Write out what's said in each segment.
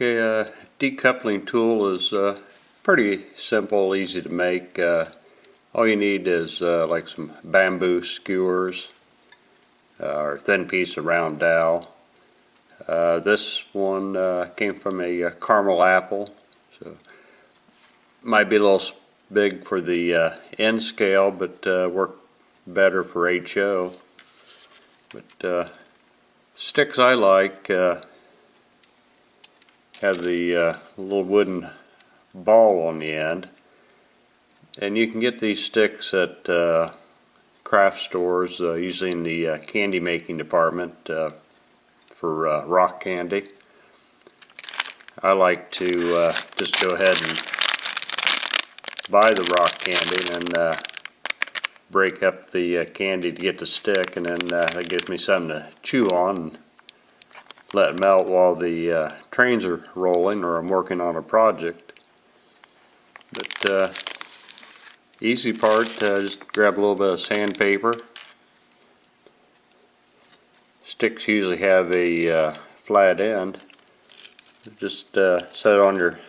Okay, decoupling tool is pretty simple, easy to make. All you need is like some bamboo skewers or a thin piece of round dowel. This one came from a caramel apple, so might be a little big for the N scale, but work better for HO. But sticks I like have the little wooden ball on the end, and you can get these sticks at craft stores, usually in the candy making department for rock candy. I like to just go ahead and buy the rock candy and then break up the candy to get the stick, and then that gives me something to chew on and let it melt while the trains are rolling or I'm working on a project. But easy part, just grab a little bit of sandpaper. Sticks usually have a flat end. Just set it on your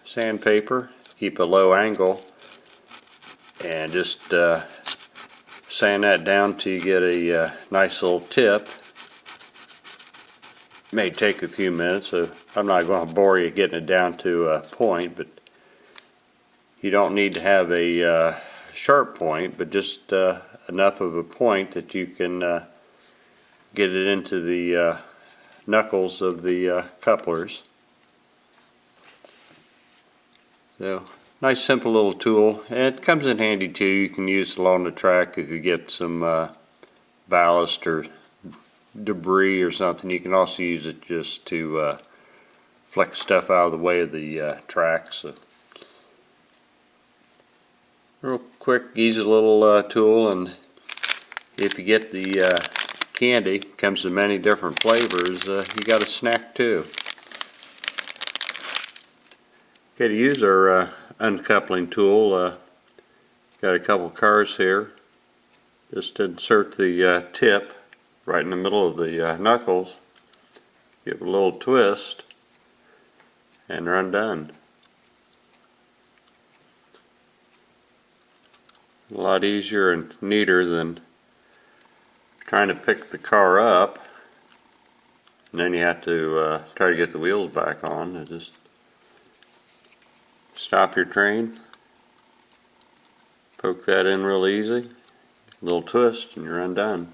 sandpaper, keep a low angle, and just sand that down till you get a nice little tip. May take a few minutes, so I'm not going to bore you getting it down to a point, but you don't need to have a sharp point, but just enough of a point that you can get it into the knuckles of the couplers. So, nice simple little tool, and it comes in handy too. You can use it along the track if you get some ballast or debris or something. You can also use it just to flex stuff out of the way of the tracks. So, real quick, easy little tool, and if you get the candy, comes in many different flavors, you got a snack too. Okay, to use our uncoupling tool, got a couple cars here. Just insert the tip right in the middle of the knuckles, give it a little twist, and they're undone. A lot easier and neater than trying to pick the car up, and then you have to try to get the wheels back on. And just stop your train, poke that in real easy, a little twist, and you're undone.